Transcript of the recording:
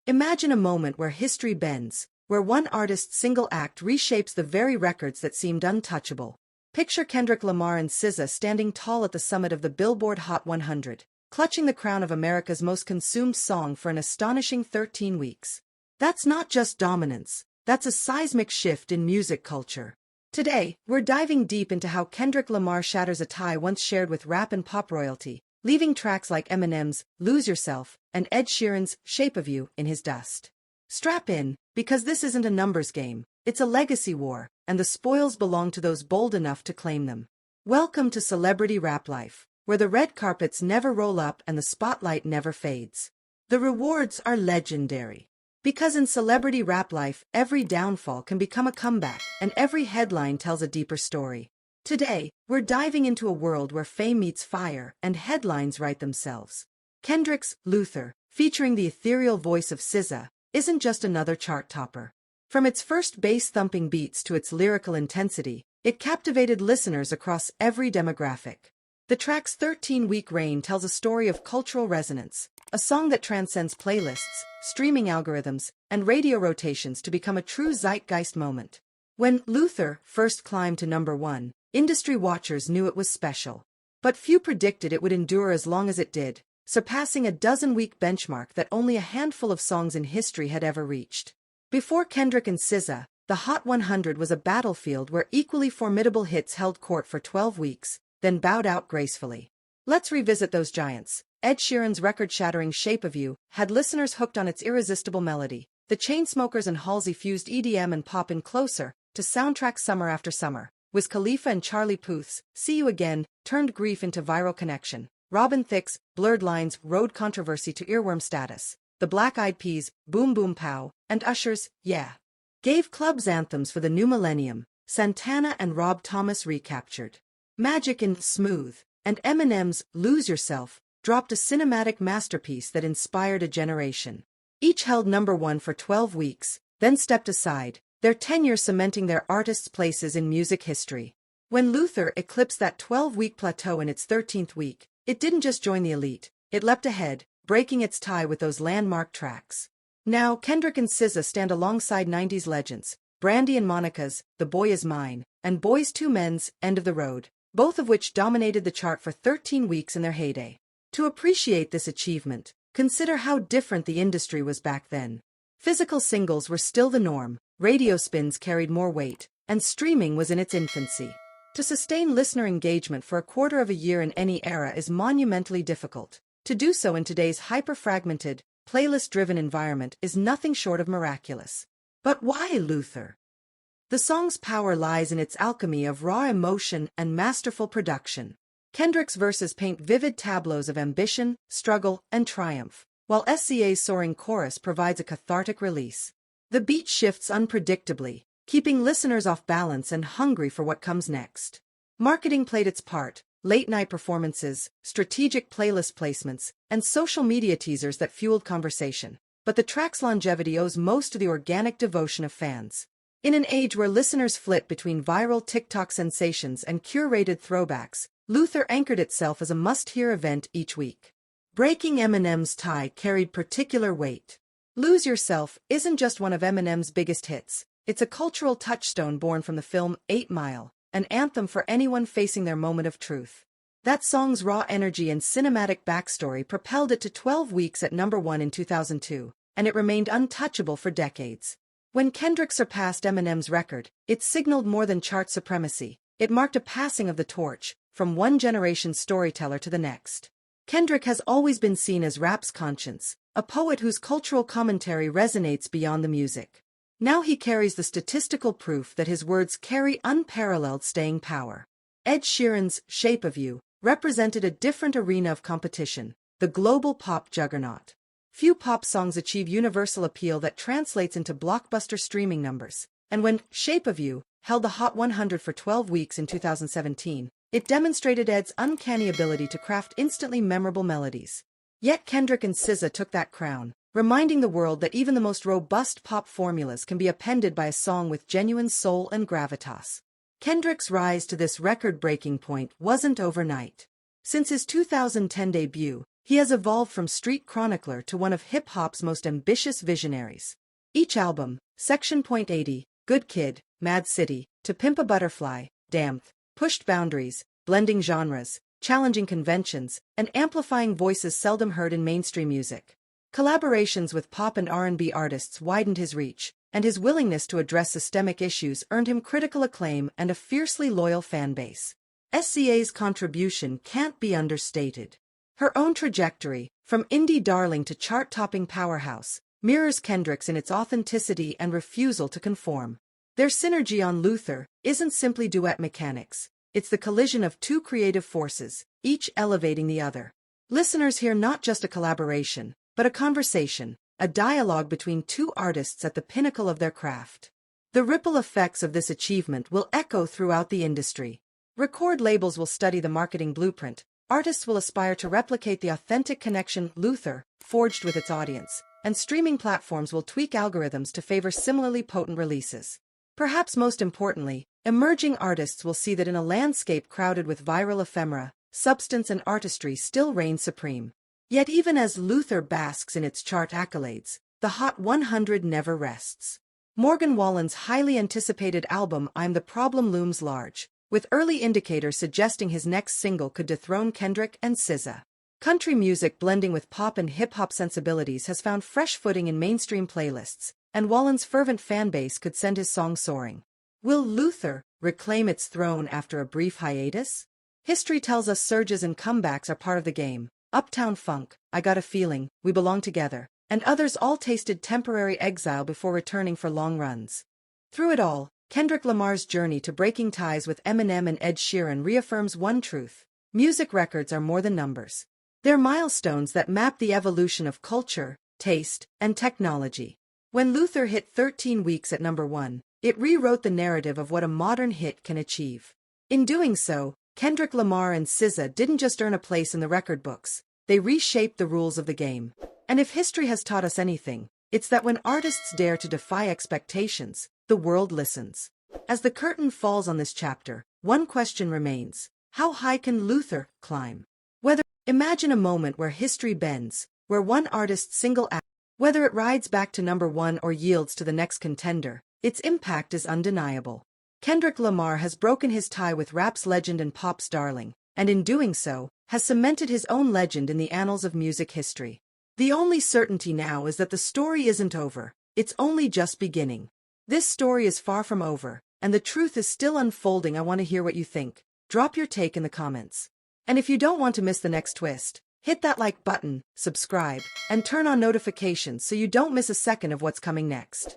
Imagine a moment where history bends, where one artist's single act reshapes the very records that seemed untouchable. Picture Kendrick Lamar and SZA standing tall at the summit of the Billboard Hot 100, clutching the crown of America's most consumed song for an astonishing 13 weeks. That's not just dominance, that's a seismic shift in music culture. Today, we're diving deep into how Kendrick Lamar shatters a tie once shared with rap and pop royalty, leaving tracks like Eminem's Lose Yourself and Ed Sheeran's Shape of You in his dust. Strap in, because this isn't a numbers game, it's a legacy war, and the spoils belong to those bold enough to claim them. Welcome to Celebrity Rap Life, where the red carpets never roll up and the spotlight never fades. The rewards are legendary. Because in celebrity rap life, every downfall can become a comeback, and every headline tells a deeper story. Today, we're diving into a world where fame meets fire, and headlines write themselves. Kendrick's Luther, featuring the ethereal voice of SZA, isn't just another chart topper. From its first bass-thumping beats to its lyrical intensity, it captivated listeners across every demographic. The track's 13-week reign tells a story of cultural resonance, a song that transcends playlists, streaming algorithms, and radio rotations to become a true zeitgeist moment. When Luther first climbed to number 1, industry watchers knew it was special. But few predicted it would endure as long as it did, surpassing a dozen-week benchmark that only a handful of songs in history had ever reached. Before Kendrick and SZA, the Hot 100 was a battlefield where equally formidable hits held court for 12 weeks, then bowed out gracefully. Let's revisit those giants. Ed Sheeran's record-shattering Shape of You had listeners hooked on its irresistible melody. The Chainsmokers and Halsey fused EDM and pop in Closer to soundtrack Summer After Summer. Wiz Khalifa and Charlie Puth's See You Again turned grief into viral connection. Robin Thicke's Blurred Lines rode controversy to earworm status. The Black Eyed Peas' Boom Boom Pow and Usher's Yeah gave clubs anthems for the new millennium. Santana and Rob Thomas recaptured Magic and Smooth, and Eminem's Lose Yourself dropped a cinematic masterpiece that inspired a generation. Each held number 1 for 12 weeks, then stepped aside, their tenure cementing their artists' places in music history. When Luther eclipsed that 12-week plateau in its 13th week, it didn't just join the elite, it leapt ahead, breaking its tie with those landmark tracks. Now, Kendrick and SZA stand alongside 90s legends, Brandy and Monica's The Boy Is Mine, and Boyz II Men's End of the Road, both of which dominated the chart for 13 weeks in their heyday. To appreciate this achievement, consider how different the industry was back then. Physical singles were still the norm, radio spins carried more weight, and streaming was in its infancy. To sustain listener engagement for a quarter of a year in any era is monumentally difficult. To do so in today's hyper-fragmented, playlist-driven environment is nothing short of miraculous. But why Luther? The song's power lies in its alchemy of raw emotion and masterful production. Kendrick's verses paint vivid tableaus of ambition, struggle, and triumph, while SZA's soaring chorus provides a cathartic release. The beat shifts unpredictably, keeping listeners off balance and hungry for what comes next. Marketing played its part, late-night performances, strategic playlist placements, and social media teasers that fueled conversation. But the track's longevity owes most to the organic devotion of fans. In an age where listeners flit between viral TikTok sensations and curated throwbacks, Luther anchored itself as a must-hear event each week. Breaking Eminem's tie carried particular weight. Lose Yourself isn't just one of Eminem's biggest hits, it's a cultural touchstone born from the film 8 Mile, an anthem for anyone facing their moment of truth. That song's raw energy and cinematic backstory propelled it to 12 weeks at number 1 in 2002, and it remained untouchable for decades. When Kendrick surpassed Eminem's record, it signaled more than chart supremacy. It marked a passing of the torch, from one generation's storyteller to the next. Kendrick has always been seen as rap's conscience, a poet whose cultural commentary resonates beyond the music. Now he carries the statistical proof that his words carry unparalleled staying power. Ed Sheeran's Shape of You represented a different arena of competition, the global pop juggernaut. Few pop songs achieve universal appeal that translates into blockbuster streaming numbers, and when Shape of You held the Hot 100 for 12 weeks in 2017, it demonstrated Ed's uncanny ability to craft instantly memorable melodies. Yet Kendrick and SZA took that crown, reminding the world that even the most robust pop formulas can be appended by a song with genuine soul and gravitas. Kendrick's rise to this record-breaking point wasn't overnight. Since his 2010 debut, He has evolved from street chronicler to one of hip-hop's most ambitious visionaries. Each album, Section .80, Good Kid, Mad City, To Pimp a Butterfly, Damned, pushed boundaries, blending genres, challenging conventions, and amplifying voices seldom heard in mainstream music. Collaborations with pop and R&B artists widened his reach, and his willingness to address systemic issues earned him critical acclaim and a fiercely loyal fan base. SZA's contribution can't be understated. Her own trajectory, from indie darling to chart-topping powerhouse, mirrors Kendrick's in its authenticity and refusal to conform. Their synergy on Luther isn't simply duet mechanics, it's the collision of two creative forces, each elevating the other. Listeners hear not just a collaboration, but a conversation, a dialogue between two artists at the pinnacle of their craft. The ripple effects of this achievement will echo throughout the industry. Record labels will study the marketing blueprint, artists will aspire to replicate the authentic connection Luther forged with its audience, and streaming platforms will tweak algorithms to favor similarly potent releases. Perhaps most importantly, emerging artists will see that in a landscape crowded with viral ephemera, substance and artistry still reign supreme. Yet even as Luther basks in its chart accolades, the Hot 100 never rests. Morgan Wallen's highly anticipated album I'm the Problem looms large, with early indicators suggesting his next single could dethrone Kendrick and SZA. Country music blending with pop and hip-hop sensibilities has found fresh footing in mainstream playlists, and Wallen's fervent fanbase could send his song soaring. Will Luther reclaim its throne after a brief hiatus? History tells us surges and comebacks are part of the game. Uptown Funk, I Got a Feeling, We Belong Together, and others all tasted temporary exile before returning for long runs. Through it all, Kendrick Lamar's journey to breaking ties with Eminem and Ed Sheeran reaffirms one truth: music records are more than numbers. They're milestones that map the evolution of culture, taste, and technology. When Luther hit 13 weeks at number 1, it rewrote the narrative of what a modern hit can achieve. In doing so, Kendrick Lamar and SZA didn't just earn a place in the record books, they reshaped the rules of the game. And if history has taught us anything, it's that when artists dare to defy expectations, the world listens. As the curtain falls on this chapter, one question remains: how high can Luther climb? Imagine a moment where history bends, where one artist's single act, whether it rides back to number 1 or yields to the next contender, its impact is undeniable. Kendrick Lamar has broken his tie with rap's legend and pop's darling, and in doing so, has cemented his own legend in the annals of music history. The only certainty now is that the story isn't over, it's only just beginning. This story is far from over, and the truth is still unfolding. I want to hear what you think. Drop your take in the comments. And if you don't want to miss the next twist, hit that like button, subscribe, and turn on notifications so you don't miss a second of what's coming next.